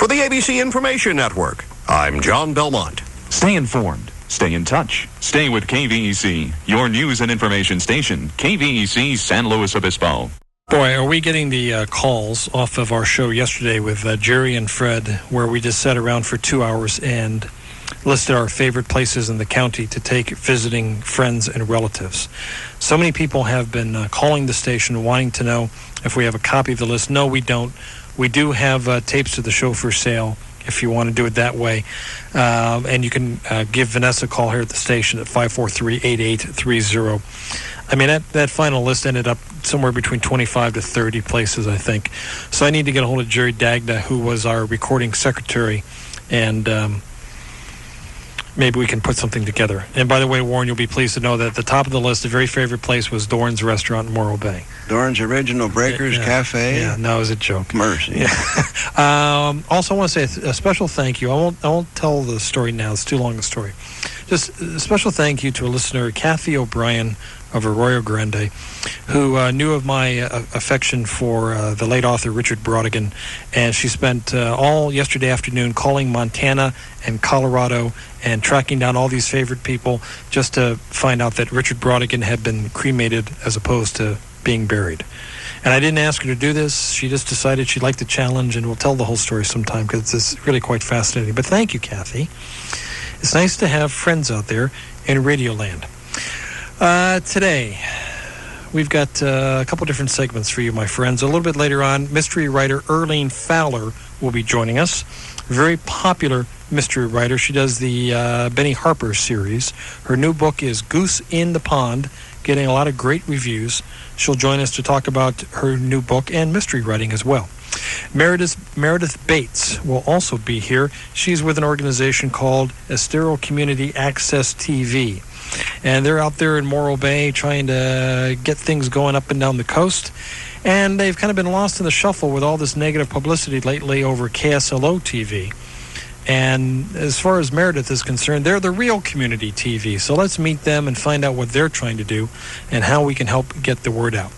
For the ABC Information Network, I'm John Belmont. Stay informed. Stay in touch. Stay with KVEC, your news and information station. KVEC San Luis Obispo. Boy, are we getting the calls off of our show yesterday with Jerry and Fred, where we just sat around for 2 hours and listed our favorite places in the county to take visiting friends and relatives. So many people have been calling the station wanting to know if we have a copy of the list. No, we don't. We do have tapes to the show for sale if you want to do it that way. And you can give Vanessa a call here at the station at 543-8830. I mean, that final list ended up somewhere between 25 to 30 places, I think. So I need to get a hold of Jerry Dagda, who was our recording secretary, and maybe we can put something together. And by the way, Warren, you'll be pleased to know that at the top of the list, the very favorite place was Dorn's Restaurant in Morro Bay. Dorn's Original Breakers Cafe? Yeah, no, it was a joke. Mercy. Yeah. Also, I want to say a special thank you. I won't tell the story now. It's too long a story. Just a special thank you to a listener, Kathy O'Brien of Arroyo Grande, who knew of my affection for the late author Richard Brodigan, and she spent all yesterday afternoon calling Montana and Colorado and tracking down all these favorite people just to find out that Richard Brodigan had been cremated as opposed to being buried. And I didn't ask her to do this. She just decided she liked the challenge, and we'll tell the whole story sometime because it's really quite fascinating. But thank you, Kathy. It's nice to have friends out there in Radioland. Today, we've got a couple different segments for you, my friends. A little bit later on, mystery writer Earlene Fowler will be joining us. Very popular mystery writer. She does the Benny Harper series. Her new book is Goose in the Pond, getting a lot of great reviews. She'll join us to talk about her new book and mystery writing as well. Meredith Bates will also be here. She's with an organization called Estero Community Access TV. And they're out there in Morro Bay trying to get things going up and down the coast. And they've kind of been lost in the shuffle with all this negative publicity lately over KSLO TV. And as far as Meredith is concerned, they're the real community TV. So let's meet them and find out what they're trying to do and how we can help get the word out.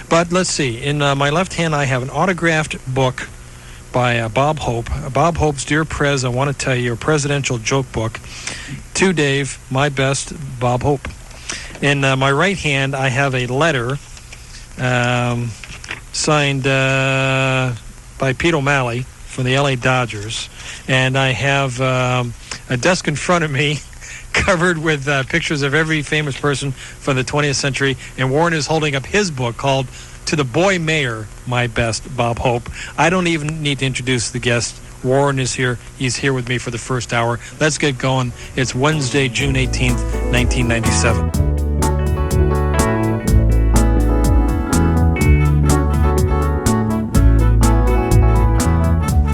But let's see. In my left hand, I have an autographed book by Bob Hope. Bob Hope's Dear Prez, I want to tell you, a presidential joke book. To Dave, my best, Bob Hope. In my right hand, I have a letter signed by Pete O'Malley from the LA Dodgers. And I have a desk in front of me covered with pictures of every famous person from the 20th century. And Warren is holding up his book called To the Boy Mayor, My Best, Bob Hope. I don't even need to introduce the guest. Warren is here. He's here with me for the first hour. Let's get going. It's Wednesday, June 18th, 1997.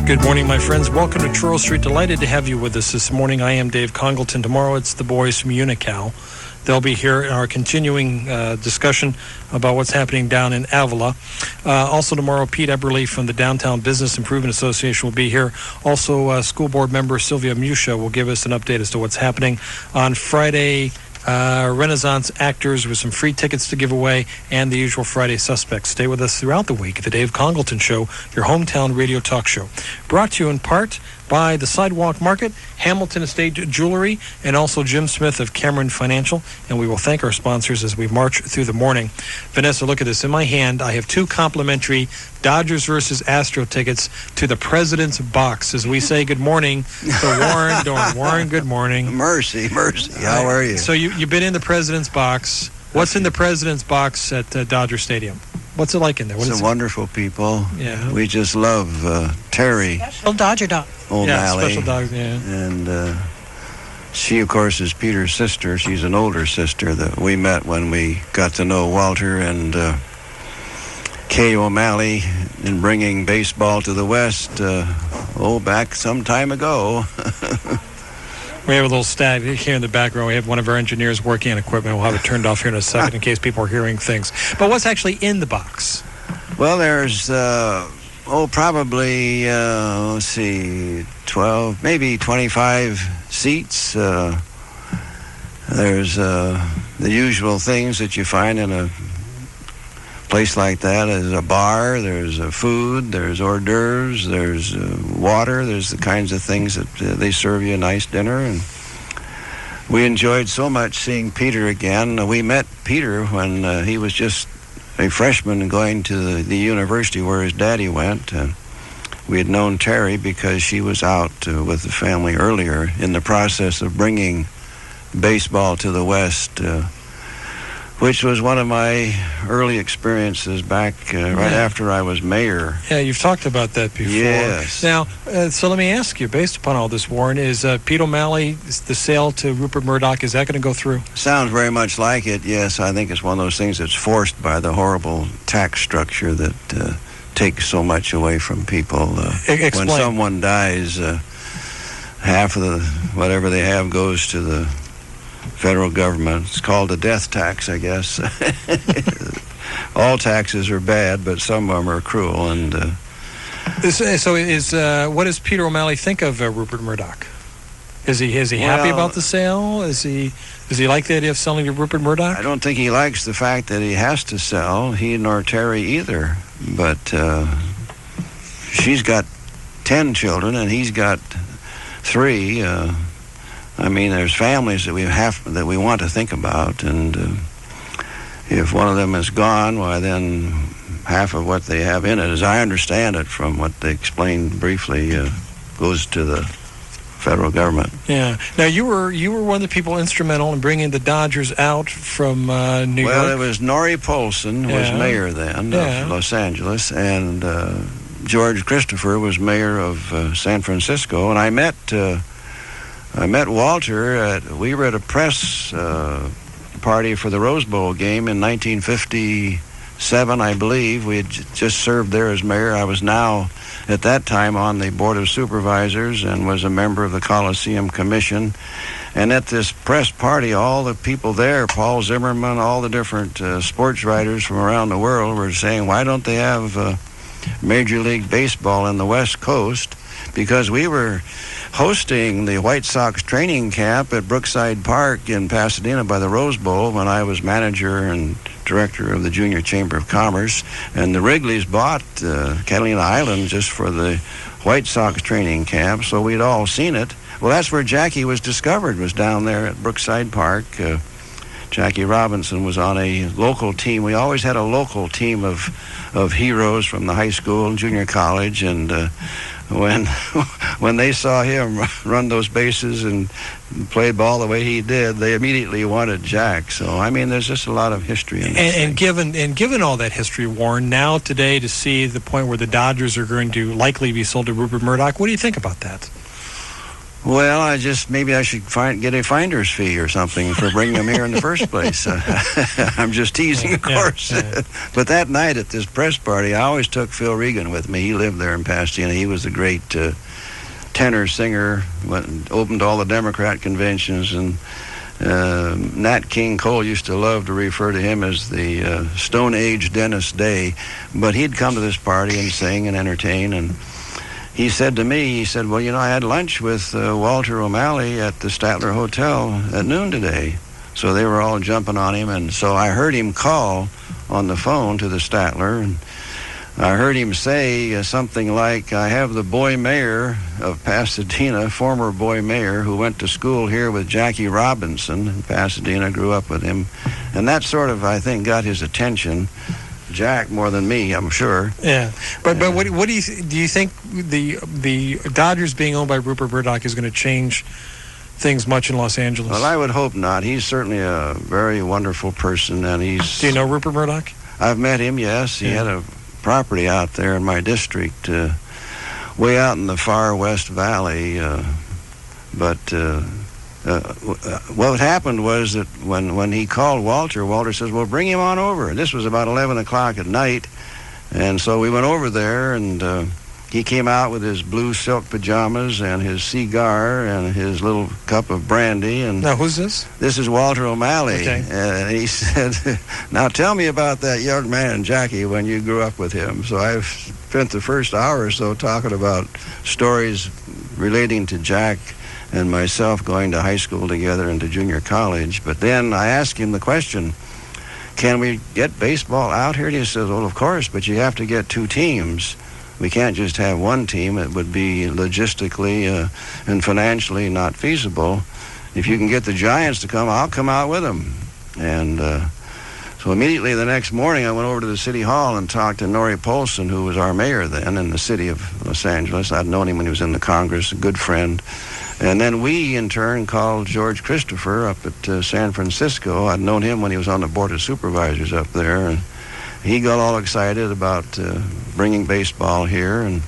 Good morning, my friends. Welcome to Truro Street. Delighted to have you with us this morning. I am Dave Congalton. Tomorrow it's the boys from Unocal. They'll be here in our continuing discussion about what's happening down in Avila. Also tomorrow, Pete Eberly from the Downtown Business Improvement Association will be here. Also, school board member Sylvia Musha will give us an update as to what's happening. On Friday, Renaissance actors with some free tickets to give away, and the usual Friday suspects. Stay with us throughout the week. The Dave Congalton Show, your hometown radio talk show. Brought to you in part by the Sidewalk Market, Hamilton Estate Jewelry, and also Jim Smith of Cameron Financial. And we will thank our sponsors as we march through the morning. Vanessa, look at this. In my hand, I have 2 complimentary Dodgers versus Astro tickets to the President's Box. As we say good morning to Warren Dorn. Warren, good morning. Mercy. How are you? So you've been in the President's Box. What's in the President's Box at Dodger Stadium? What's it like in there? Some wonderful people. Yeah. We just love Terry. Special Dodger dog. O'Malley. Yeah, special dog, yeah. And she, of course, is Peter's sister. She's an older sister that we met when we got to know Walter and Kay O'Malley in bringing baseball to the West, back some time ago. We have a little stat here in the background. We have one of our engineers working on equipment. We'll have it turned off here in a second in case people are hearing things. But what's actually in the box? Well, there's, probably, 12, maybe 25 seats. There's the usual things that you find in a place like that is a bar, there's food, there's hors d'oeuvres, there's water, there's the kinds of things that they serve you a nice dinner. And we enjoyed so much seeing Peter again. We met Peter when he was just a freshman going to the university where his daddy went. We had known Terry because she was out with the family earlier in the process of bringing baseball to the West, which was one of my early experiences back right after I was mayor. Yeah, you've talked about that before. Yes. Now, so let me ask you, based upon all this, Warren, is Pete O'Malley, the sale to Rupert Murdoch, is that going to go through? Sounds very much like it, yes. I think it's one of those things that's forced by the horrible tax structure that takes so much away from people. Explain. When someone dies, half of the whatever they have goes to the federal government. It's called a death tax, I guess. All taxes are bad, but some of them are cruel. And what does Peter O'Malley think of Rupert Murdoch? Is he happy about the sale? Does he like the idea of selling to Rupert Murdoch? I don't think he likes the fact that he has to sell. He nor Terry either. But she's got 10 children, and he's got 3. I mean, there's families that we want to think about, and if one of them is gone, why then half of what they have in it, as I understand it from what they explained briefly, goes to the federal government. Yeah. Now you were one of the people instrumental in bringing the Dodgers out from New York. Well, it was Norrie Polson was mayor then of Los Angeles, and George Christopher was mayor of San Francisco, and I met Walter we were at a press party for the Rose Bowl game in 1957, I believe. We had just served there as mayor. I was now, at that time, on the Board of Supervisors and was a member of the Coliseum Commission. And at this press party, all the people there, Paul Zimmerman, all the different sports writers from around the world were saying, why don't they have Major League Baseball in the West Coast? Because we were hosting the White Sox training camp at Brookside Park in Pasadena by the Rose Bowl when I was manager and director of the Junior Chamber of Commerce. And the Wrigley's bought Catalina Island just for the White Sox training camp, so we'd all seen it. Well, that's where Jackie was discovered, was down there at Brookside Park. Jackie Robinson was on a local team. We always had a local team of heroes from the high school and junior college, and when they saw him run those bases and play ball the way he did, they immediately wanted Jack. So I mean, there's just a lot of history in this. And given all that history, Warren, now today to see the point where the Dodgers are going to likely be sold to Rupert Murdoch, what do you think about that? Well, maybe I should get a finder's fee or something for bringing him here in the first place. I'm just teasing, of course. Yeah. But that night at this press party, I always took Phil Regan with me. He lived there in Pasadena. He was a great tenor singer, opened all the Democrat conventions, and Nat King Cole used to love to refer to him as the Stone Age Dennis Day. But he'd come to this party and sing and entertain, and he said to me, well, I had lunch with Walter O'Malley at the Statler Hotel at noon today. So they were all jumping on him, and so I heard him call on the phone to the Statler, and I heard him say something like, I have the boy mayor of Pasadena, former boy mayor, who went to school here with Jackie Robinson in Pasadena, grew up with him, and that sort of, I think, got his attention. Jack more than me, I'm sure. Yeah, but what do you think the Dodgers being owned by Rupert Murdoch is going to change things much in Los Angeles? Well, I would hope not. He's certainly a very wonderful person, and he's. Do you know Rupert Murdoch? I've met him. Yes, he had a property out there in my district, way out in the far West Valley, but. What happened was that when he called Walter says, well, bring him on over. And this was about 11 o'clock at night. And so we went over there, and he came out with his blue silk pajamas and his cigar and his little cup of brandy. And now, who's this? This is Walter O'Malley. Okay. And he said, now tell me about that young man, Jackie, when you grew up with him. So I've spent the first hour or so talking about stories relating to Jack and myself going to high school together and to junior college. But then I asked him the question, can we get baseball out here? And he says, well, of course, but you have to get 2 teams. We can't just have one team. It would be logistically and financially not feasible. If you can get the Giants to come, I'll come out with them. And so immediately the next morning, I went over to the city hall and talked to Norrie Polson, who was our mayor then in the city of Los Angeles. I'd known him when he was in the Congress, a good friend. And then we, in turn, called George Christopher up at San Francisco. I'd known him when he was on the Board of Supervisors up there. And he got all excited about bringing baseball here and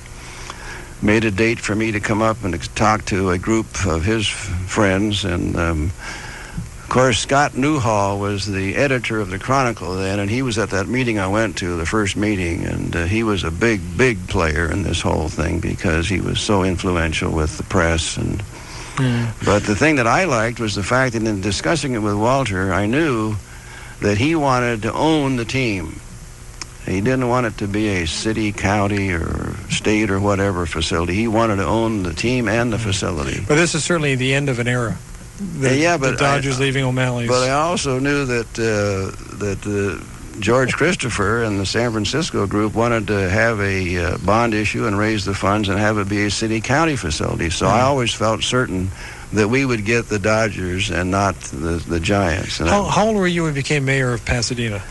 made a date for me to come up and talk to a group of his friends. And, of course, Scott Newhall was the editor of the Chronicle then, and he was at that meeting I went to, the first meeting, and he was a big player in this whole thing because he was so influential with the press. And But the thing that I liked was the fact that in discussing it with Walter, I knew that he wanted to own the team. He didn't want it to be a city, county, or state, or whatever facility. He wanted to own the team and the facility. But this is certainly the end of an era. The Dodgers leaving O'Malley's. But I also knew that George Christopher and the San Francisco group wanted to have a bond issue and raise the funds and have it be a city-county facility. So I always felt certain that we would get the Dodgers and not the Giants. And how old were you when you became mayor of Pasadena?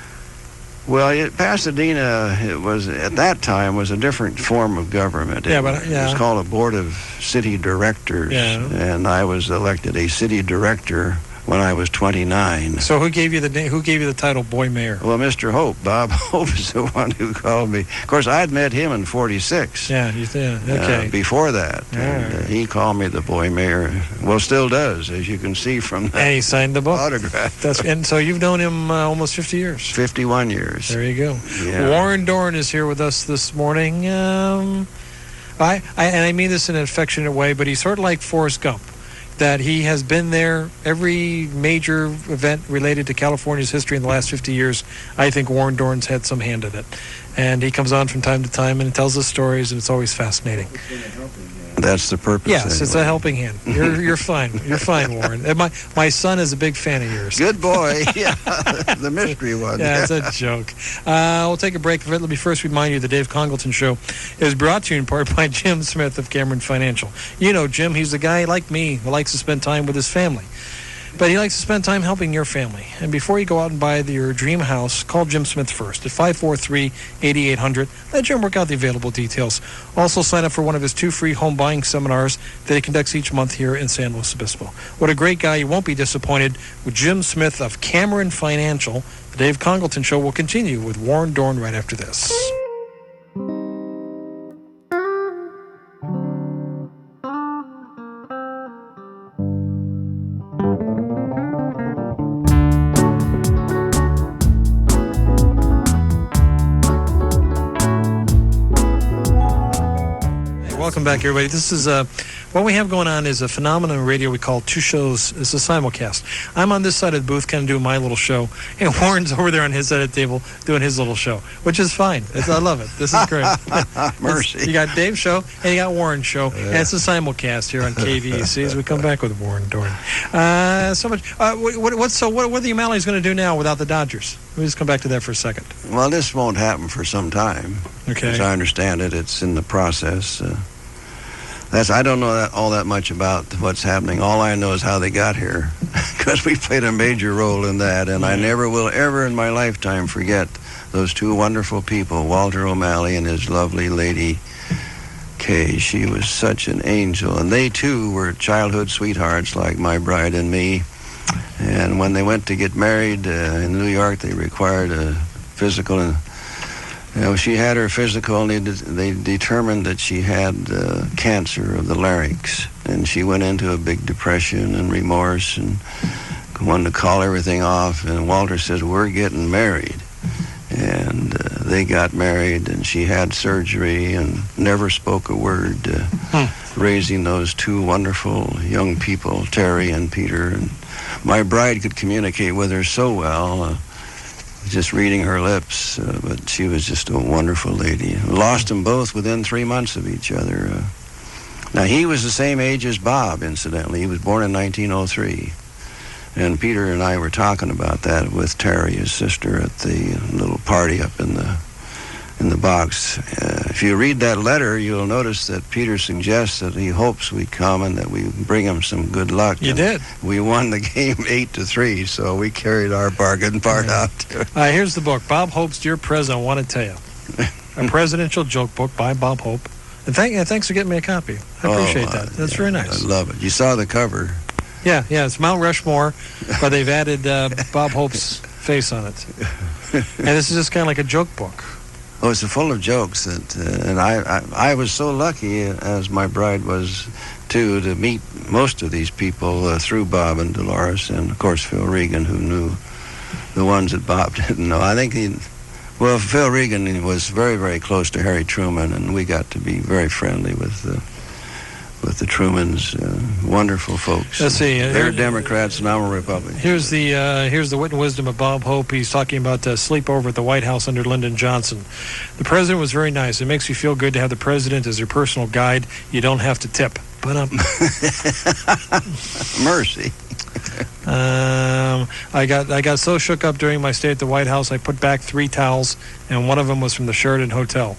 Well, Pasadena, it was at that time was a different form of government. It was called a board of city directors, and I was elected a city director when I was 29. So who gave you the title Boy Mayor? Well, Mr. Hope, Bob Hope is the one who called me. Of course, I had met him in '46. Okay. Before that, he called me the Boy Mayor. Well, still does, as you can see from that. And he signed the book. Autograph. And so you've known him almost 50 years. 51 years. There you go. Yeah. Warren Dorn is here with us this morning. I mean this in an affectionate way, but he's sort of like Forrest Gump. That he has been there every major event related to California's history in the last 50 years. I think Warren Dorn's had some hand in it. And he comes on from time to time and tells us stories, and it's always fascinating. That's the purpose. Yes, anyway. It's a helping hand. You're fine. You're fine, Warren. And my son is a big fan of yours. Good boy. Yeah, the mystery one. Yeah, it's a joke. We'll take a break. Let me first remind you the Dave Congalton Show is brought to you in part by Jim Smith of Cameron Financial. You know Jim. He's a guy like me who likes to spend time with his family. But he likes to spend time helping your family. And before you go out and buy your dream house, call Jim Smith first at 543-8800. Let Jim work out the available details. Also, sign up for one of his 2 free home buying seminars that he conducts each month here in San Luis Obispo. What a great guy. You won't be disappointed with Jim Smith of Cameron Financial. The Dave Congalton Show will continue with Warren Dorn right after this. Welcome back, everybody. This is what we have going on is a phenomenon in radio we call 2 shows. It's a simulcast. I'm on this side of the booth kind of doing my little show, and Warren's over there on his side of the table doing his little show, which is fine. I love it. This is great. Mercy. You got Dave's show, and you got Warren's show, and it's a simulcast here on KVEC as we come back with Warren Dorn. So much. What are the O'Malleys going to do now without the Dodgers? Let me just come back to that for a second. Well, this won't happen for some time. Okay. As I understand it, it's in the process. I don't know all that much about what's happening. All I know is how they got here, because we played a major role in that, and I never will ever in my lifetime forget those 2 wonderful people, Walter O'Malley and his lovely lady, Kay. She was such an angel, and they, too, were childhood sweethearts like my bride and me. And when they went to get married in New York, they required a physical, and she had her physical, and they determined that she had cancer of the larynx, and she went into a big depression and remorse and wanted to call everything off. And Walter says, "We're getting married." And they got married, and she had surgery and never spoke a word, raising those 2 wonderful young people, Terry and Peter. And my bride could communicate with her so well, just reading her lips, but she was just a wonderful lady. Lost them both within 3 months of each other. Now, he was the same age as Bob, incidentally. He was born in 1903. And Peter and I were talking about that with Terry, his sister, at the little party up in the box. If you read that letter, you'll notice that Peter suggests that he hopes we come and that we bring him some good luck. You did. We won the game 8-3, so we carried our bargain part out. Here's the book, Bob Hope's Dear President, I Want to Tell You. A presidential joke book by Bob Hope. And thanks for getting me a copy. I appreciate that. That's very nice. I love it. You saw the cover. Yeah, it's Mount Rushmore, but they've added Bob Hope's face on it. And this is just kind of like a joke book. Oh, it's full of jokes, and I was so lucky, as my bride was too, to meet most of these people through Bob and Dolores, and of course Phil Regan, who knew the ones that Bob didn't know. I think Phil Regan was very, very close to Harry Truman, and we got to be very friendly with the Trumans. Wonderful folks. Let's see. They're Democrats and I'm a Republican. Here's the wit and wisdom of Bob Hope. He's talking about sleepover at the White House under Lyndon Johnson. The president was very nice. It makes you feel good to have the president as your personal guide. You don't have to tip. But mercy. I got so shook up during my stay at the White House, I put back 3 towels, and one of them was from the Sheraton Hotel.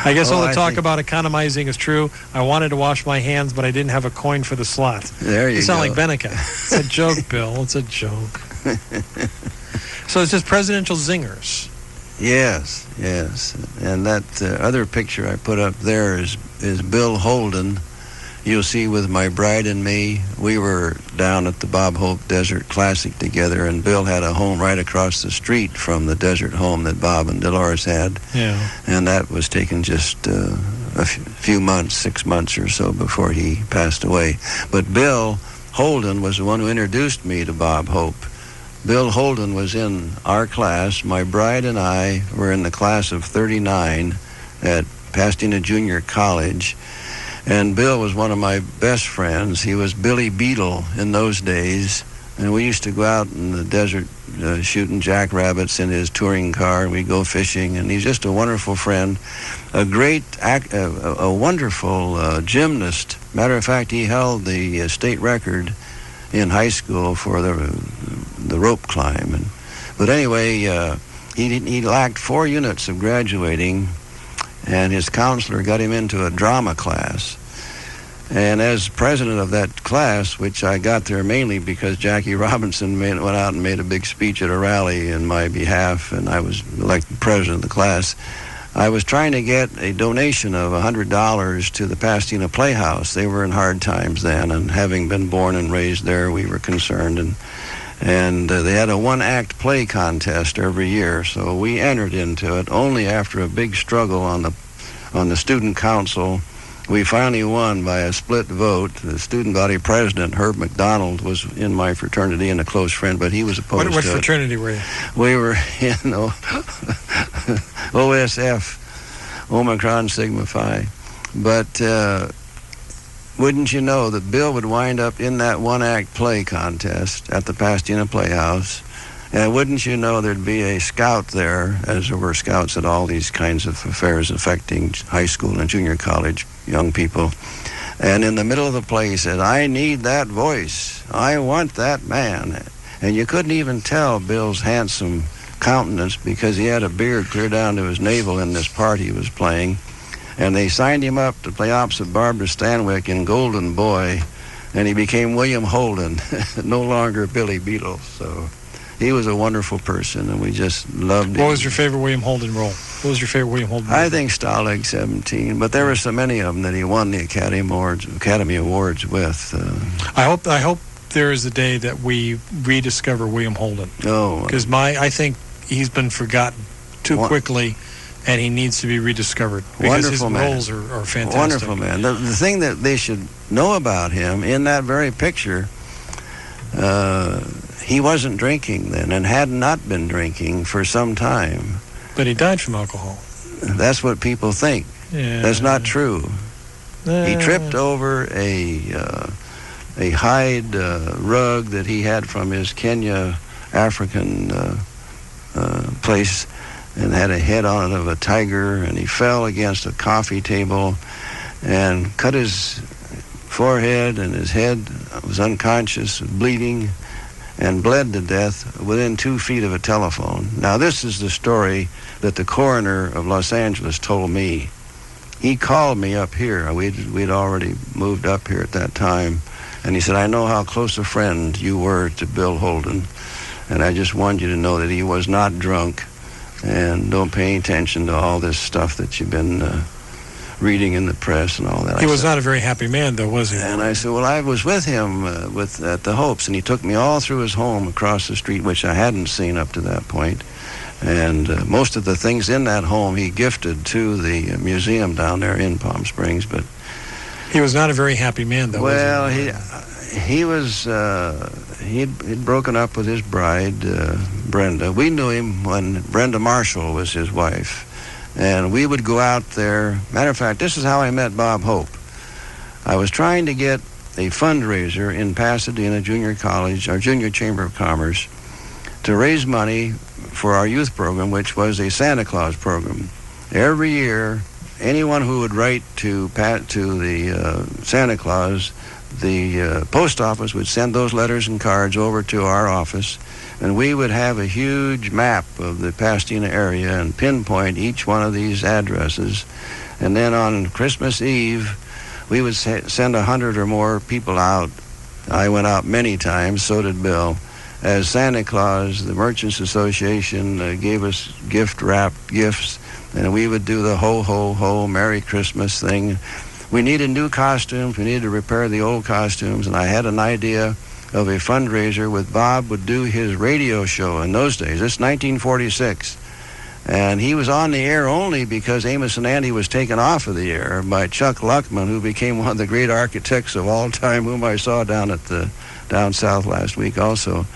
I guess all the talk about economizing is true. I wanted to wash my hands, but I didn't have a coin for the slot. There you go. You sound like Benica. It's a joke, Bill. It's a joke. So it's just presidential zingers. Yes. And that other picture I put up there is Bill Holden. You'll see with my bride and me, we were down at the Bob Hope Desert Classic together, and Bill had a home right across the street from the desert home that Bob and Dolores had. Yeah. And that was taken just a few months, 6 months or so before he passed away. But Bill Holden was the one who introduced me to Bob Hope. Bill Holden was in our class. My bride and I were in the class of 39 at Pasadena Junior College. And Bill was one of my best friends. He was Billy Beetle in those days. And we used to go out in the desert shooting jackrabbits in his touring car. And we'd go fishing. And he's just a wonderful friend. A wonderful gymnast. Matter of fact, he held the state record in high school for the rope climb. But anyway, he lacked 4 units of graduating. And his counselor got him into a drama class. And as president of that class, which I got there mainly because Jackie Robinson went out and made a big speech at a rally in my behalf, and I was elected president of the class, I was trying to get a donation of $100 to the Pasadena Playhouse. They were in hard times then, and having been born and raised there, we were concerned. And they had a 1-act play contest every year, so we entered into it. Only after a big struggle on the student council, we finally won by a split vote. The student body president, Herb McDonald, was in my fraternity and a close friend, but he was opposed to it. What fraternity were you? We were in OSF, Omicron Sigma Phi. But wouldn't you know that Bill would wind up in that 1-act play contest at the Pasadena Playhouse? And wouldn't you know there'd be a scout there, as there were scouts at all these kinds of affairs affecting high school and junior college young people. And in the middle of the play, he said, "I need that voice. I want that man." And you couldn't even tell Bill's handsome countenance because he had a beard clear down to his navel in this part he was playing. And they signed him up to play opposite Barbara Stanwyck in Golden Boy, and he became William Holden, no longer Billy Beetle. So he was a wonderful person, and we just loved him. What was your favorite William Holden role? What was your favorite William Holden role? I think Stalag 17, but there were so many of them that he won the Academy Awards with. I hope there is a day that we rediscover William Holden. Oh, because I think he's been forgotten too quickly, and he needs to be rediscovered because his roles are fantastic. Wonderful man. The thing that they should know about him in that very picture, he wasn't drinking then and had not been drinking for some time. But he died from alcohol. That's what people think. Yeah. That's not true. He tripped over a hide rug that he had from his Kenya African place, and had a head on it of a tiger, and he fell against a coffee table and cut his forehead, and his head was unconscious, bleeding, and bled to death within 2 feet of a telephone. Now, this is the story that the coroner of Los Angeles told me. He called me up here. We'd already moved up here at that time. And he said, I know how close a friend you were to Bill Holden, and I just wanted you to know that he was not drunk, and don't pay any attention to all this stuff that you've been reading in the press and all that. He was not a very happy man, though, was he? And I said, well, I was with him at the Hopes, and he took me all through his home across the street, which I hadn't seen up to that point. And most of the things in that home he gifted to the museum down there in Palm Springs, but he was not a very happy man, though. Well, was he was, he'd broken up with his bride, Brenda. We knew him when Brenda Marshall was his wife. And we would go out there. Matter of fact, this is how I met Bob Hope. I was trying to get a fundraiser in Pasadena Junior College, our Junior Chamber of Commerce, to raise money for our youth program, which was a Santa Claus program. Every year, anyone who would write to the Santa Claus, the post office would send those letters and cards over to our office, and we would have a huge map of the Pasadena area and pinpoint each one of these addresses. And then on Christmas Eve, we would send 100 or more people out. I went out many times, so did Bill. As Santa Claus, the Merchants Association gave us gift-wrapped gifts, and we would do the ho, ho, ho, Merry Christmas thing. We needed new costumes. We needed to repair the old costumes, and I had an idea of a fundraiser with Bob would do his radio show in those days. It's 1946. And he was on the air only because Amos and Andy was taken off of the air by Chuck Luckman, who became one of the great architects of all time, whom I saw down south last week also.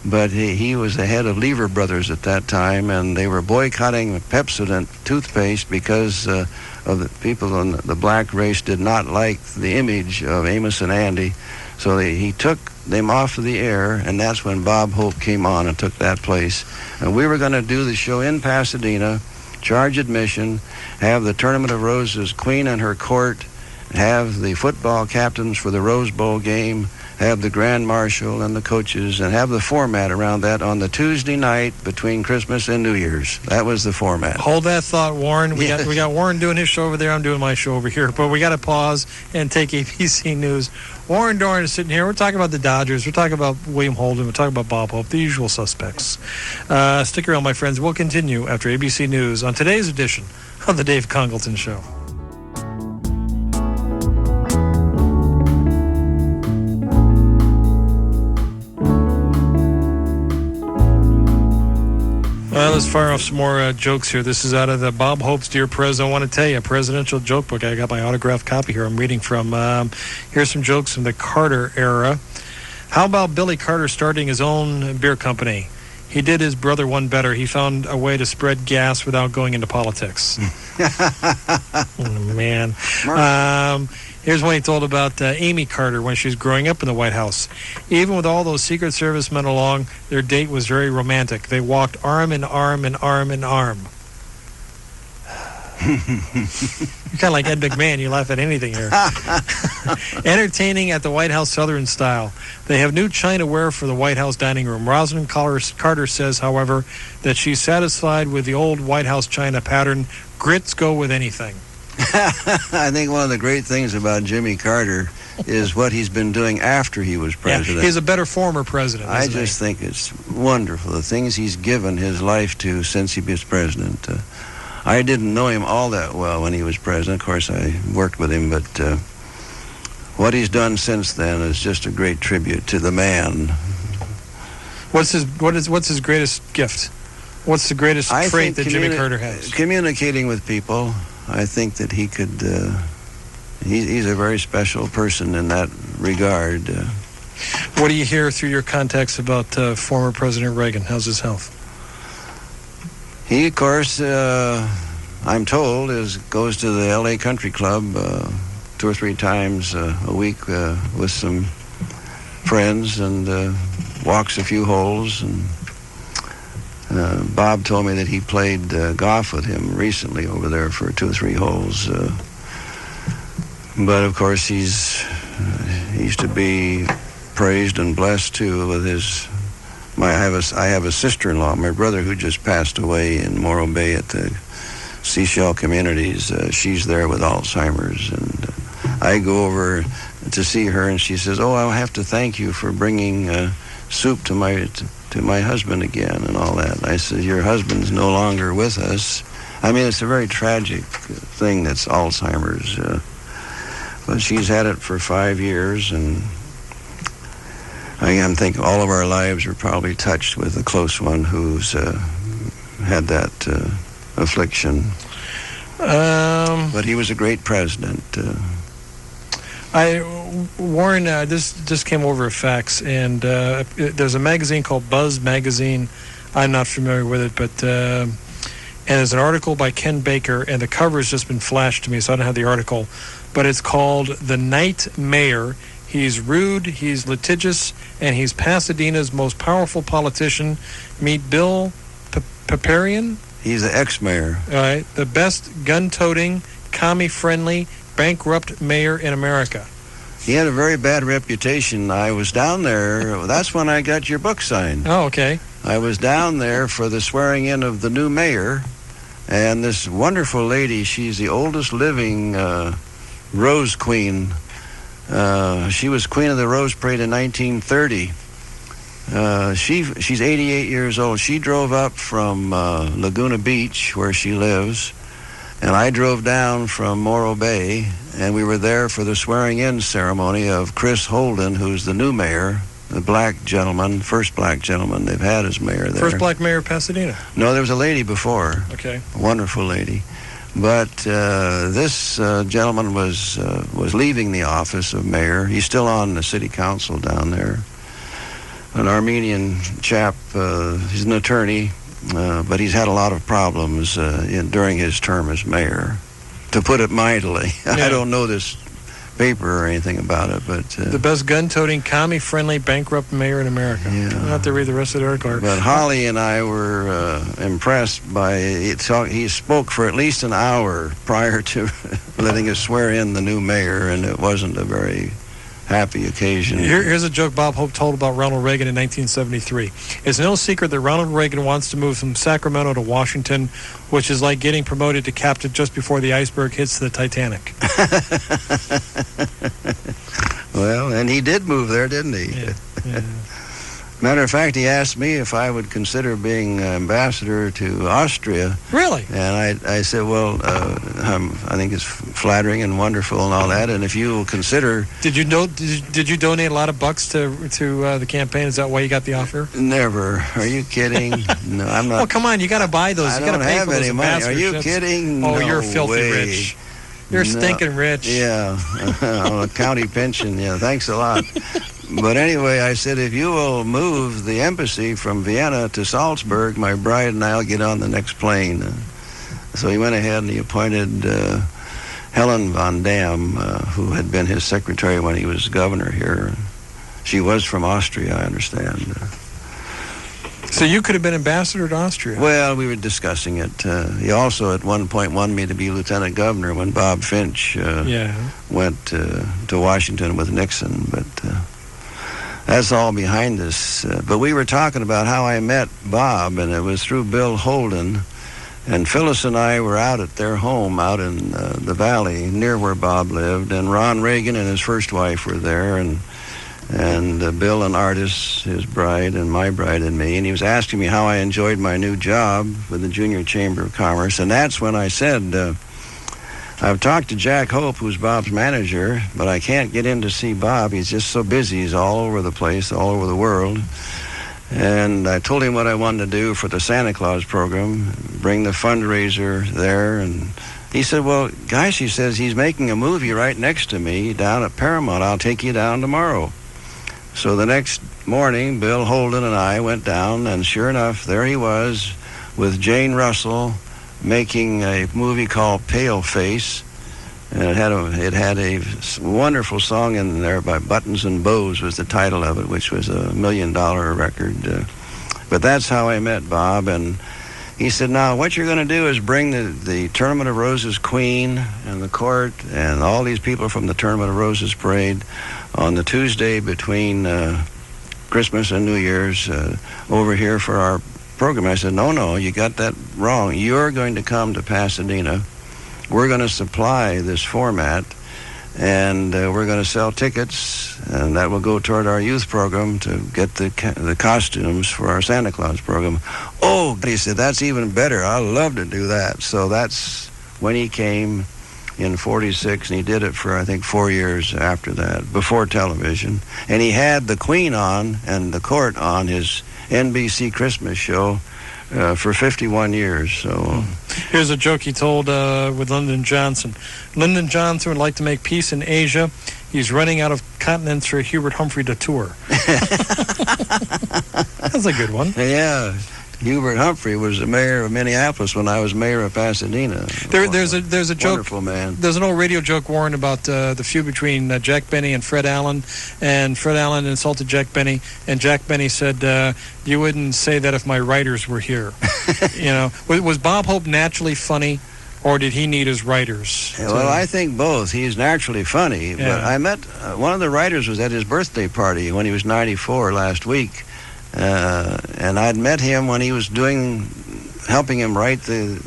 But he was the head of Lever Brothers at that time, and they were boycotting Pepsodent toothpaste because of the people in the black race did not like the image of Amos and Andy. So he took them off of the air, and that's when Bob Hope came on and took that place. And we were going to do the show in Pasadena, charge admission, have the Tournament of Roses Queen and her court, have the football captains for the Rose Bowl game, have the Grand Marshal and the coaches, and have the format around that on the Tuesday night between Christmas and New Year's. That was the format. Hold that thought, Warren. We got Warren doing his show over there. I'm doing my show over here. But we got to pause and take ABC News. Warren Dorn is sitting here. We're talking about the Dodgers. We're talking about William Holden. We're talking about Bob Hope, the usual suspects. Stick around, my friends. We'll continue after ABC News on today's edition of the Dave Congalton Show. Well, let's fire off some more jokes here. This is out of the Bob Hope's Dear President. I want to tell you, a presidential joke book. I got my autographed copy here. I'm reading from, here's some jokes from the Carter era. How about Billy Carter starting his own beer company? He did his brother one better. He found a way to spread gas without going into politics. Oh, man. Here's one he told about Amy Carter when she was growing up in the White House. Even with all those Secret Service men along, their date was very romantic. They walked arm in arm and arm in arm. You're kind of like Ed McMahon. You laugh at anything here. Entertaining at the White House Southern style. They have new chinaware for the White House dining room. Rosalind Carter says, however, that she's satisfied with the old White House china pattern. Grits go with anything. I think one of the great things about Jimmy Carter is what he's been doing after he was president. Yeah, he's a better former president. I just think it's wonderful, the things he's given his life to since he was president. I didn't know him all that well when he was president. Of course, I worked with him, but what he's done since then is just a great tribute to the man. What's his greatest gift? What's the greatest trait that Jimmy Carter has? Communicating with people. I think that he could, he's a very special person in that regard. What do you hear through your contacts about former President Reagan? How's his health? He, of course, I'm told, goes to the L.A. Country Club 2 or 3 times a week with some friends and walks a few holes. And Bob told me that he played golf with him recently over there for 2 or 3 holes. But, of course, he's he used to be praised and blessed too with his. I have a sister-in-law, my brother, who just passed away in Morro Bay at the Seashell Communities. She's there with Alzheimer's, and I go over to see her, and she says, "Oh, I'll have to thank you for bringing soup to my husband again and all that." I said, "Your husband's no longer with us." I mean, it's a very tragic thing that's Alzheimer's, but she's had it for 5 years, and I think all of our lives are probably touched with a close one who's had that affliction. But he was a great president. Warren, this just came over a fax, and there's a magazine called Buzz Magazine. I'm not familiar with it, but and there's an article by Ken Baker, and the cover has just been flashed to me, so I don't have the article. But it's called The Night Mayor. He's rude, he's litigious, and he's Pasadena's most powerful politician. Meet Bill Paparian. He's the ex-mayor. All right, the best gun-toting, commie-friendly, bankrupt mayor in America. He had a very bad reputation. I was down there. That's when I got your book signed. Oh, okay. I was down there for the swearing in of the new mayor, and this wonderful lady, she's the oldest living Rose Queen. She was Queen of the Rose Parade in 1930. She's 88 years old. She drove up from Laguna Beach, where she lives, and I drove down from Morro Bay, and we were there for the swearing-in ceremony of Chris Holden, who's the new mayor, the black gentleman, first black gentleman they've had as mayor there. First black mayor of Pasadena. No, there was a lady before. Okay. A wonderful lady. But this gentleman was leaving the office of mayor. He's still on the city council down there. An Armenian chap. He's an attorney, but he's had a lot of problems during his term as mayor, to put it mildly. Yeah. I don't know this paper or anything about it, but... the best gun-toting, commie-friendly, bankrupt mayor in America. Yeah. I'll have to read the rest of the article. But Holly and I were impressed by it. He spoke for at least an hour prior to letting us swear in the new mayor, and it wasn't a very happy occasion. Here's a joke Bob Hope told about Ronald Reagan in 1973. It's no secret that Ronald Reagan wants to move from Sacramento to Washington, which is like getting promoted to captain just before the iceberg hits the Titanic. Well, and he did move there, didn't he? Yeah. Matter of fact, he asked me if I would consider being ambassador to Austria. Really? And I said, well, I think it's flattering and wonderful and all that. And if you will consider... Did you donate a lot of bucks to the campaign? Is that why you got the offer? Never. Are you kidding? No, I'm not. Oh, come on. You got to buy those. I You got to don't pay have for those any money. Are you ambassadorships. kidding? Oh, No you're filthy way. rich. You're stinking rich. Yeah, on a county pension. Yeah, thanks a lot. But anyway, I said, if you will move the embassy from Vienna to Salzburg, my bride and I will get on the next plane. So he went ahead and he appointed Helen von Dam, who had been his secretary when he was governor here. She was from Austria, I understand. So you could have been ambassador to Austria. Well, we were discussing it. He also at one point wanted me to be lieutenant governor when Bob Finch went to Washington with Nixon, but that's all behind us. But we were talking about how I met Bob, and it was through Bill Holden. And Phyllis and I were out at their home out in the valley near where Bob lived, and Ron Reagan and his first wife were there, and Bill and Artis, his bride, and my bride and me, and he was asking me how I enjoyed my new job with the Junior Chamber of Commerce, and that's when I said, I've talked to Jack Hope, who's Bob's manager, but I can't get in to see Bob. He's just so busy. He's all over the place, all over the world. And I told him what I wanted to do for the Santa Claus program, bring the fundraiser there, and he said, well, gosh, he says, he's making a movie right next to me down at Paramount. I'll take you down tomorrow. So the next morning, Bill Holden and I went down, and sure enough, there he was with Jane Russell making a movie called Pale Face. And it had a wonderful song in there by Buttons and Bows was the title of it, which was $1 million record. But that's how I met Bob, and he said, now what you're going to do is bring the Tournament of Roses Queen and the court and all these people from the Tournament of Roses parade on the Tuesday between Christmas and New Year's over here for our program. I said, no, you got that wrong. You're going to come to Pasadena. We're going to supply this format, and we're going to sell tickets, and that will go toward our youth program to get the costumes for our Santa Claus program. Oh, he said, that's even better. I'd love to do that. So that's when he came in 46, and he did it for, I think, 4 years after that, before television. And he had the Queen on and the court on his NBC Christmas show for 51 years. So here's a joke he told with Lyndon Johnson. Lyndon Johnson would like to make peace in Asia. He's running out of continents for Hubert Humphrey to tour. That's a good one. Yeah. Hubert Humphrey was the mayor of Minneapolis when I was mayor of Pasadena. There's a joke. Wonderful man. There's an old radio joke, Warren, about the feud between Jack Benny and Fred Allen. And Fred Allen insulted Jack Benny, and Jack Benny said, "You wouldn't say that if my writers were here." You know, was Bob Hope naturally funny, or did he need his writers? Well, I think both. He's naturally funny. Yeah. But I met one of the writers was at his birthday party when he was 94 last week. And I'd met him when he was helping him write the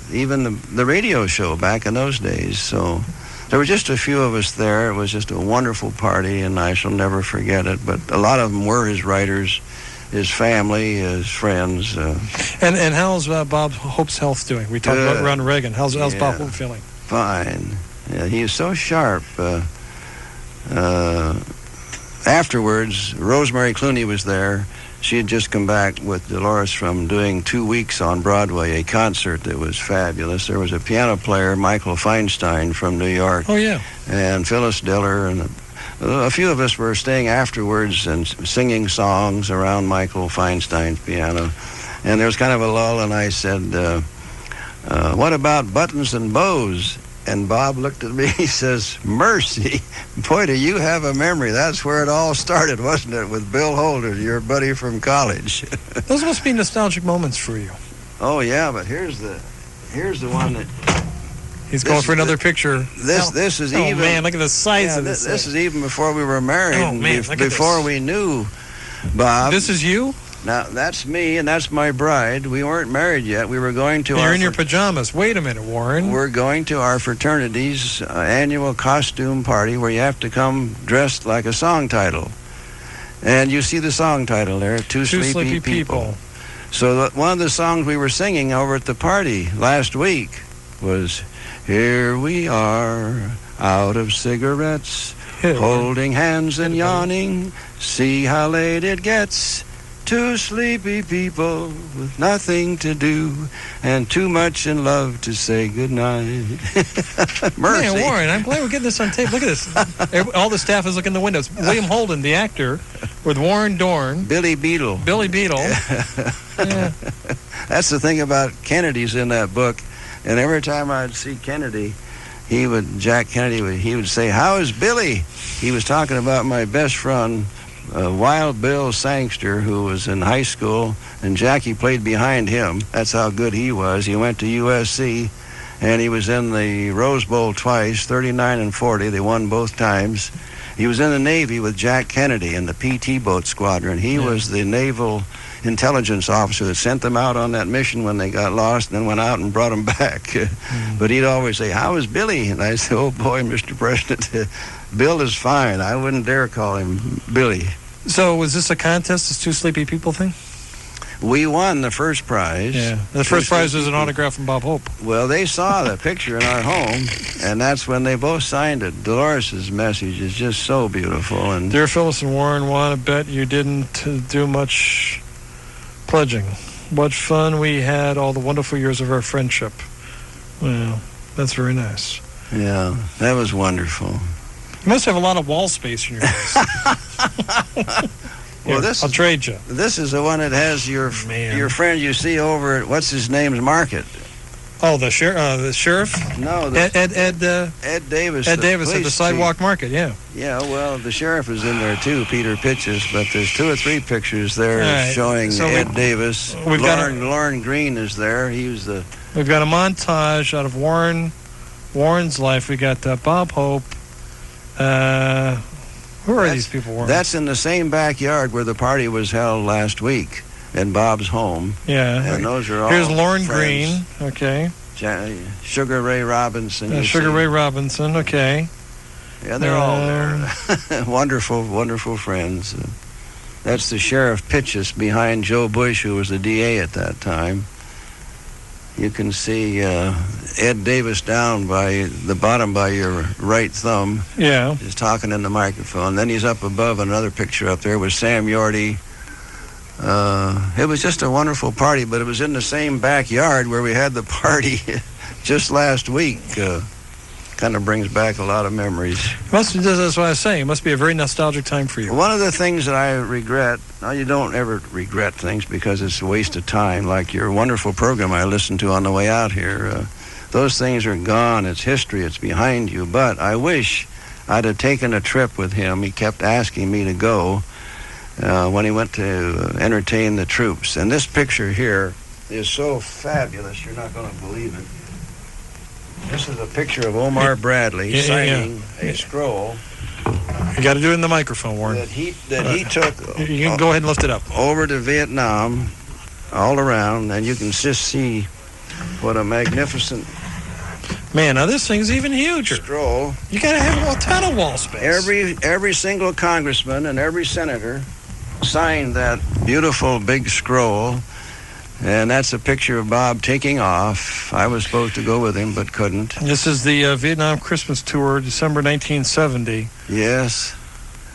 radio show back in those days. So there were just a few of us there. It was just a wonderful party, and I shall never forget it. But a lot of them were his writers, his family, his friends. And how's Bob Hope's health doing? We talked about Ronald Reagan. How's Bob Hope feeling? Fine. Yeah, he is so sharp. Afterwards, Rosemary Clooney was there. She had just come back with Dolores from doing 2 weeks on Broadway, a concert that was fabulous. There was a piano player, Michael Feinstein from New York. Oh, yeah. And Phyllis Diller, and a few of us were staying afterwards and singing songs around Michael Feinstein's piano. And there was kind of a lull, and I said, what about buttons and bows? And Bob looked at me, he says, mercy. Boy, do you have a memory. That's where it all started, wasn't it, with Bill Holden, your buddy from college. Those must be nostalgic moments for you. Oh, yeah, but here's the one that... He's going for another picture. This is even... Oh, man, look at the size of this. This is even before we were married. Oh, man, look at before this. we knew Bob. This is you? Now, that's me, and that's my bride. We weren't married yet. We were going to You're in your pajamas. Wait a minute, Warren. We're going to our fraternity's annual costume party where you have to come dressed like a song title. And you see the song title there, Two Sleepy People. So one of the songs we were singing over at the party last week was, here we are, out of cigarettes, holding hands and yawning, see how late it gets. Two sleepy people with nothing to do and too much in love to say goodnight. Mercy. Man, Warren, I'm glad we're getting this on tape. Look at this. All the staff is looking in the windows. William Holden, the actor, with Warren Dorn. Billy Beadle. Yeah. That's the thing about Kennedy's in that book. And every time I'd see Kennedy, Jack Kennedy, he would say, how is Billy? He was talking about my best friend, Wild Bill Sangster, who was in high school, and Jackie played behind him. That's how good he was. He went to USC, and he was in the Rose Bowl twice, 39 and 40. They won both times. He was in the Navy with Jack Kennedy in the PT boat squadron. He was the naval intelligence officer that sent them out on that mission when they got lost, and then went out and brought them back. But he'd always say, how is Billy? And I said, oh boy, Mr. President, Bill is fine. I wouldn't dare call him Billy. So was this a contest, this Two Sleepy People thing? We won the first prize. Yeah, the first prize was an autograph from Bob Hope. Well, they saw the picture in our home, and that's when they both signed it. Dolores' message is just so beautiful. And Dear Phyllis and Warren, want to bet you didn't do much pledging. What fun we had all the wonderful years of our friendship. Well, that's very nice. Yeah, that was wonderful. You must have a lot of wall space in your house. Well, I'll trade you. This is the one that has your friend you see over at what's his name's market. Oh, the sheriff? No, Ed Davis. Ed Davis at the sidewalk market, yeah. Yeah, well, the sheriff is in there too, Peter Pitches, but there's 2 or 3 pictures there right. showing Ed Davis. Lauren Green is there. He was the... We've got a montage out of Warren's life. We got Bob Hope. Who are these people, Warren? That's in the same backyard where the party was held last week. In Bob's home. Yeah. And those are all Here's Lauren friends. Green. Okay. Sugar Ray Robinson. Sugar Ray Robinson. Okay. Yeah, they're all there. Wonderful, wonderful friends. That's the Sheriff Pitches behind Joe Bush, who was the DA at that time. You can see Ed Davis down by the bottom by your right thumb. Yeah. He's talking in the microphone. Then he's up above another picture up there with Sam Yorty. It was just a wonderful party, but it was in the same backyard where we had the party just last week. Kind of brings back a lot of memories. That's what I was saying. It must be a very nostalgic time for you. One of the things that I regret, now you don't ever regret things because it's a waste of time, like your wonderful program I listened to on the way out here. Those things are gone. It's history. It's behind you. But I wish I'd have taken a trip with him. He kept asking me to go. When he went to entertain the troops. And this picture here is so fabulous, you're not going to believe it. This is a picture of Omar Bradley signing a scroll. You got to do it in the microphone, Warren. That he took. You can go ahead and lift it up. Over to Vietnam, all around, and you can just see what a magnificent. Man, now this thing's even huger. Scroll. You got to have a ton of wall space. Every single congressman and every senator signed that beautiful big scroll, and that's a picture of Bob taking off. I was supposed to go with him, but couldn't. This is the Vietnam Christmas Tour, December 1970. Yes,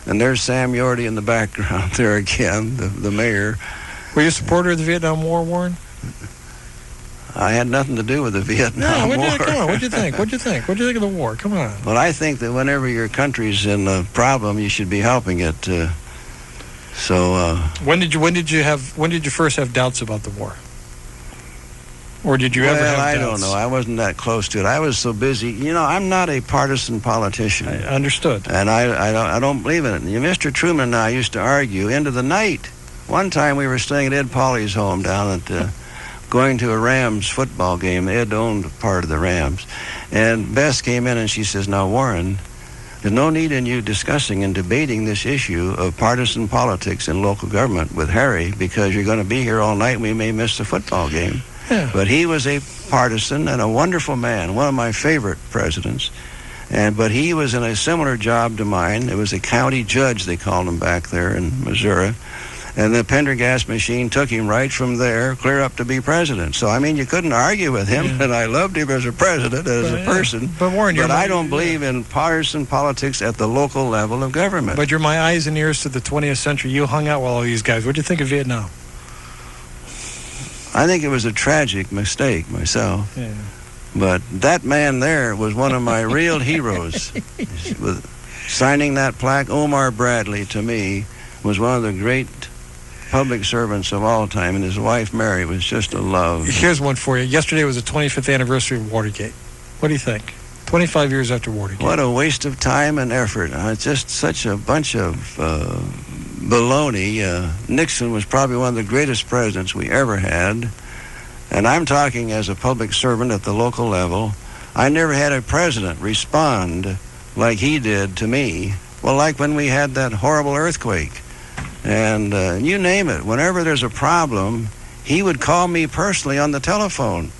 and there's Sam Yorty in the background there again, the mayor. Were you a supporter of the Vietnam War, Warren? I had nothing to do with the Vietnam War. Come on, what'd you think? What'd you think of the war? Come on. Well, I think that whenever your country's in a problem, you should be helping it. When did you first have doubts about the war? Or did you ever have doubts? I don't know. I wasn't that close to it. I was so busy. You know, I'm not a partisan politician. I understood. And I don't believe in it. Mr. Truman and I used to argue into the night. One time we were staying at Ed Pauley's home down at going to a Rams football game. Ed owned part of the Rams. And Bess came in and she says, "Now, Warren, there's no need in you discussing and debating this issue of partisan politics in local government with Harry because you're going to be here all night and we may miss the football game." Yeah. But he was a partisan and a wonderful man, one of my favorite presidents. But he was in a similar job to mine. It was a county judge, they called him back there in Missouri. And the Pendergast machine took him right from there, clear up to be president. So, I mean, you couldn't argue with him, and I loved him as a president, as a person. But, Warren, I don't believe in partisan politics at the local level of government. But you're my eyes and ears to the 20th century. You hung out with all these guys. What do you think of Vietnam? I think it was a tragic mistake myself. Yeah. But that man there was one of my real heroes. With signing that plaque, Omar Bradley, to me, was one of the great public servants of all time, and his wife Mary was just a love. Here's one for you. Yesterday was the 25th anniversary of Watergate. What do you think? 25 years after Watergate. What a waste of time and effort. It's just such a bunch of baloney. Nixon was probably one of the greatest presidents we ever had, and I'm talking as a public servant at the local level. I never had a president respond like he did to me. Well, like when we had that horrible earthquake. And you name it, whenever there's a problem, he would call me personally on the telephone.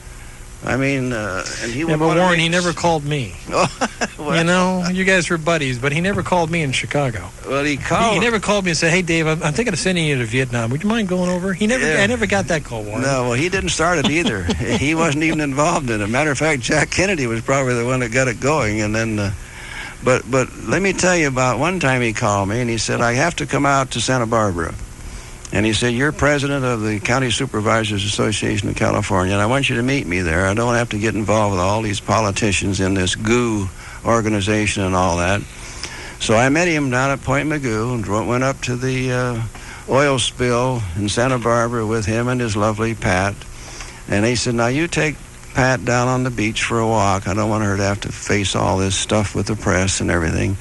I mean, and he would. Yeah, but Warren, he never called me. Well, you know, you guys were buddies, but he never called me in Chicago. Well, he called. He never called me and said, "Hey, Dave, I'm thinking of sending you to Vietnam. Would you mind going over?" He never. Yeah. I never got that call, Warren. No, well, he didn't start it either. He wasn't even involved in it. Matter of fact, Jack Kennedy was probably the one that got it going, and then. But let me tell you about one time he called me and he said, "I have to come out to Santa Barbara." And he said, "You're president of the County Supervisors Association of California, and I want you to meet me there. I don't have to get involved with all these politicians in this GOO organization and all that." So I met him down at Point Magoo and went up to the oil spill in Santa Barbara with him and his lovely Pat. And he said, "Now you take Pat down on the beach for a walk. I don't want her to have to face all this stuff with the press and everything.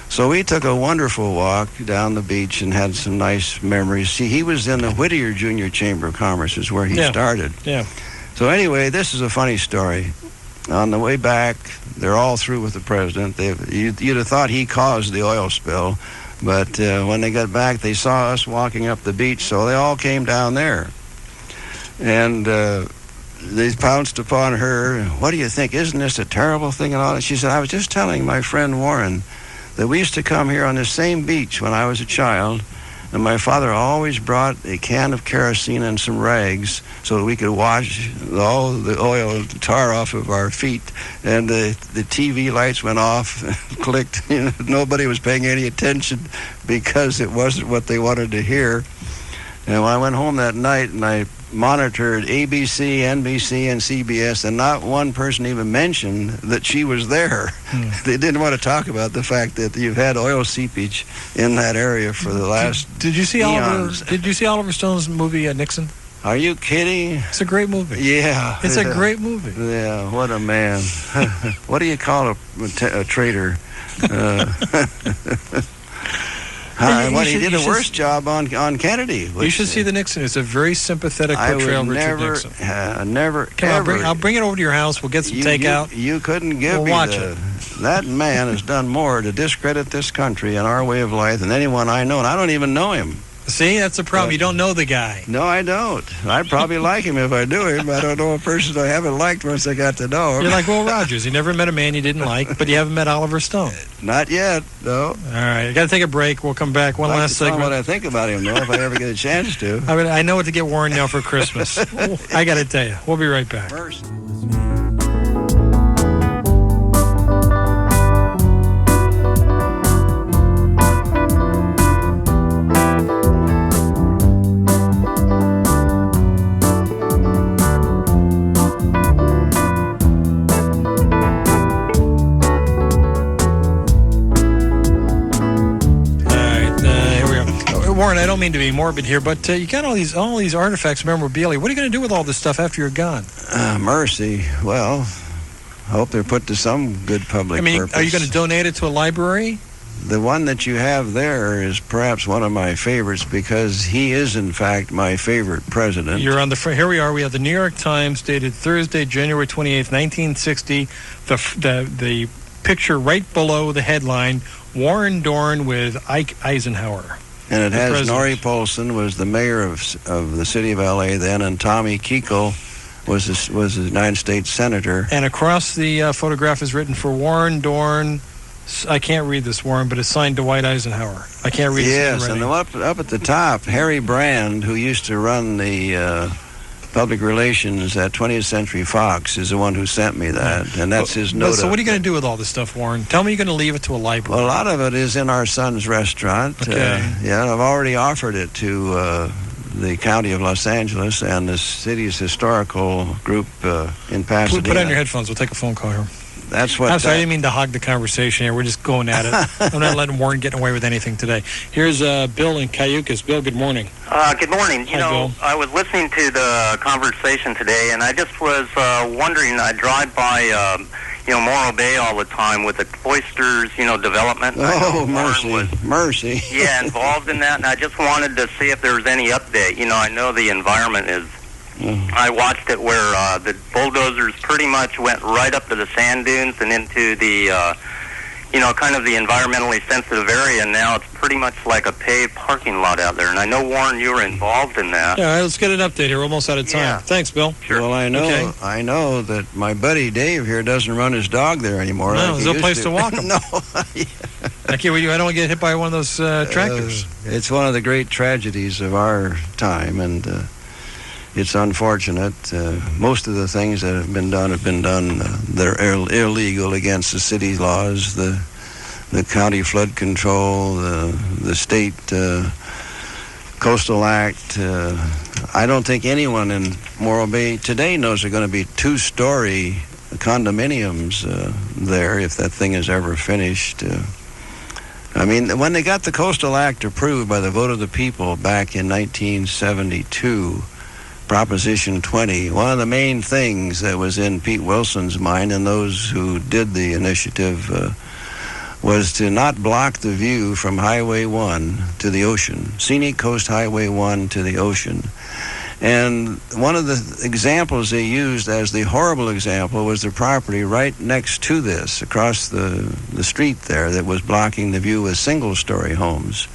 So we took a wonderful walk down the beach and had some nice memories. See, he was in the Whittier Junior Chamber of Commerce is where he started. Yeah. So anyway, this is a funny story. On the way back, they're all through with the president. You'd have thought he caused the oil spill, but when they got back, they saw us walking up the beach, so they all came down there. And they pounced upon her. What do you think? Isn't this a terrible thing and all that? She said, I was just telling my friend Warren that we used to come here on the same beach when I was a child, and my father always brought a can of kerosene and some rags so that we could wash all the oil and tar off of our feet. And the TV lights went off and clicked. Nobody was paying any attention because it wasn't what they wanted to hear. And when I went home that night and I monitored ABC, NBC, and CBS, and not one person even mentioned that she was there. They didn't want to talk about the fact that you've had oil seepage in that area for the last Did you see eons. Did you see Oliver Stone's movie Nixon? Are you kidding? It's a great movie. Yeah. It's a great movie. Yeah, what a man. What do you call a traitor? He did a worse job on Kennedy. You should see the Nixon. It's a very sympathetic portrayal of Richard Nixon. Come on, I'll bring it over to your house. We'll get some takeout. You couldn't give me it. That man has done more to discredit this country and our way of life than anyone I know, and I don't even know him. See, that's the problem. You don't know the guy. No, I don't. I'd probably like him if I knew him. I don't know a person I haven't liked once I got to know him. You're like Will Rogers. You never met a man you didn't like, but you haven't met Oliver Stone. Not yet, no. All right, I got to take a break. We'll come back. One last segment. What I think about him, though, if I ever get a chance to. I know what to get Warren now for Christmas. I got to tell you. We'll be right back. First. Warren, I don't mean to be morbid here, but you got all these artifacts, memorabilia. What are you going to do with all this stuff after you're gone? Mercy. Well, I hope they're put to some good public purpose. Are you going to donate it to a library? The one that you have there is perhaps one of my favorites because he is, in fact, my favorite president. You're on the front. Here we are. We have the New York Times dated Thursday, January 28th, 1960. The picture right below the headline, Warren Dorn with Ike Eisenhower. And it has Norrie Polson was the mayor of the city of L.A. then, and Tommy Kuchel was the United States senator. And across the photograph is written for Warren Dorn. I can't read this, Warren, but it's signed Dwight Eisenhower. I can't read this. Yes, and up at the top, Harry Brand, who used to run the public relations at 20th Century Fox, is the one who sent me that, and that's his note. So what are you going to do with all this stuff, Warren? Tell me you're going to leave it to a library. Well, a lot of it is in our son's restaurant. Okay. I've already offered it to the County of Los Angeles and the city's historical group in Pasadena. Put on your headphones. We'll take a phone call here. That's what. I'm sorry, I didn't mean to hog the conversation here. We're just going at it. I'm not letting Warren get away with anything today. Here's Bill in Cayucas. Bill, good morning. Good morning. Hi, Bill. I was listening to the conversation today, and I just was wondering. I drive by, Morro Bay all the time with the Cloisters, development. Oh, mercy. Yeah, involved in that, and I just wanted to see if there was any update. I know the environment is. I watched it where the bulldozers pretty much went right up to the sand dunes and into the, kind of the environmentally sensitive area, and now it's pretty much like a paved parking lot out there. And I know, Warren, you were involved in that. Yeah, all right, let's get an update here. We're almost out of time. Yeah. Thanks, Bill. Sure. Well, I know that my buddy Dave here doesn't run his dog there anymore. No, like there's no place to walk him. No. I don't want to get hit by one of those tractors. It's one of the great tragedies of our time, and it's unfortunate. Most of the things that have been done they're illegal against the city laws, the county flood control, the state coastal act. I don't think anyone in Morro Bay today knows there are going to be 2-story condominiums there if that thing is ever finished. When they got the Coastal Act approved by the vote of the people back in 1972, Proposition 20. One of the main things that was in Pete Wilson's mind and those who did the initiative was to not block the view from Highway 1 to the ocean, Scenic Coast Highway 1 to the ocean. And one of the examples they used as the horrible example was the property right next to this, across the street there, that was blocking the view with single-story homes.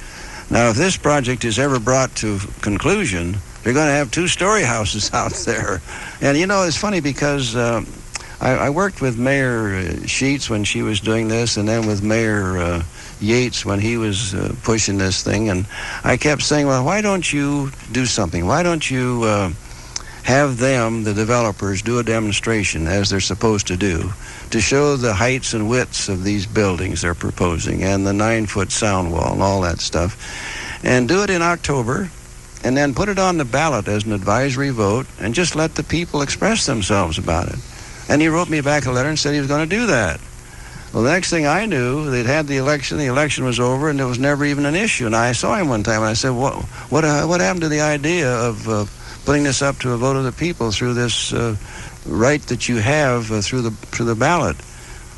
Now, if this project is ever brought to conclusion, they're going to have two-story houses out there. And, you know, it's funny because I worked with Mayor Sheets when she was doing this, and then with Mayor Yates when he was pushing this thing. And I kept saying, well, why don't you do something? Why don't you have them, the developers, do a demonstration, as they're supposed to do, to show the heights and widths of these buildings they're proposing, and the 9-foot sound wall and all that stuff, and do it in October, and then put it on the ballot as an advisory vote, and just let the people express themselves about it. And he wrote me back a letter and said he was going to do that. Well, the next thing I knew, they'd had the election was over, and it was never even an issue. And I saw him one time, and I said, what happened to the idea of putting this up to a vote of the people through this right that you have through the ballot?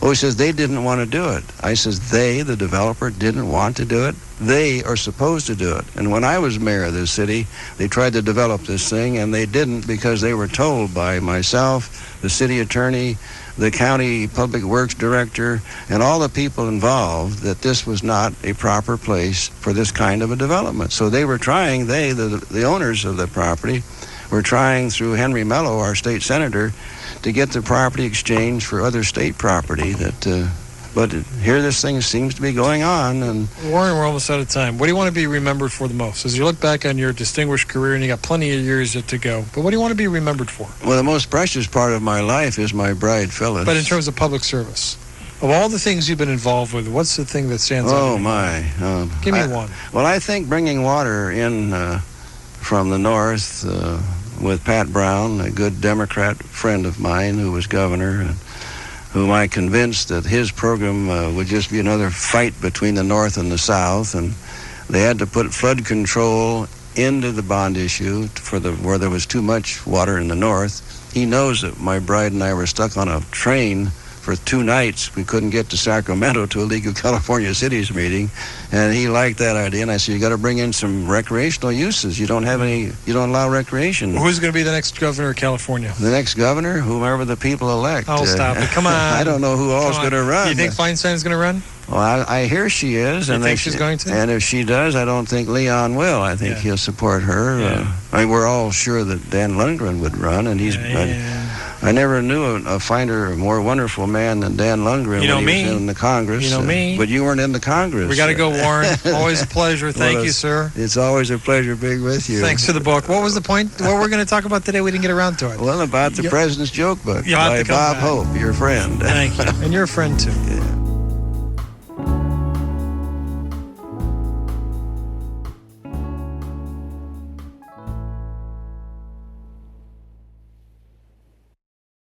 Oh, he says, they didn't want to do it. I says, they, the developer, didn't want to do it? They are supposed to do it. And when I was mayor of this city, they tried to develop this thing, and they didn't because they were told by myself, the city attorney, the county public works director, and all the people involved, that this was not a proper place for this kind of a development. So they were trying, the owners of the property, were trying through Henry Mello, our state senator, to get the property exchanged for other state property. But here this thing seems to be going on. And Warren, we're almost out of time. What do you want to be remembered for the most? As you look back on your distinguished career, and you got plenty of years yet to go, but what do you want to be remembered for? Well, the most precious part of my life is my bride, Phyllis. But in terms of public service, of all the things you've been involved with, what's the thing that stands out? Oh, my. Give me one. Well, I think bringing water in from the north with Pat Brown, a good Democrat friend of mine who was governor, and whom I convinced that his program would just be another fight between the North and the South, and they had to put flood control into the bond issue where there was too much water in the North. He knows that my bride and I were stuck on a train for 2 nights. We couldn't get to Sacramento to a League of California Cities meeting, and he liked that idea. And I said, you got to bring in some recreational uses. You don't allow recreation. Who's going to be the next governor of California? The next governor, whomever the people elect. Oh, stop it! Come on. I don't know who all's going to run. You think Feinstein's going to run? Well, I hear she is. You think she's going to? And if she does, I don't think Leon will. I think he'll support her. Yeah. We're all sure that Dan Lundgren would run, and he's. I never knew a finer, more wonderful man than Dan Lundgren when he was in the Congress. You know me. But you weren't in the Congress. We got to go, Warren. Always a pleasure. Thank you, sir. It's always a pleasure being with you. Thanks for the book. What was the point? What we're going to talk about today? We didn't get around to it. Well, about the President's Joke Book by Bob Hope, your friend. Thank you. And you're a friend, too.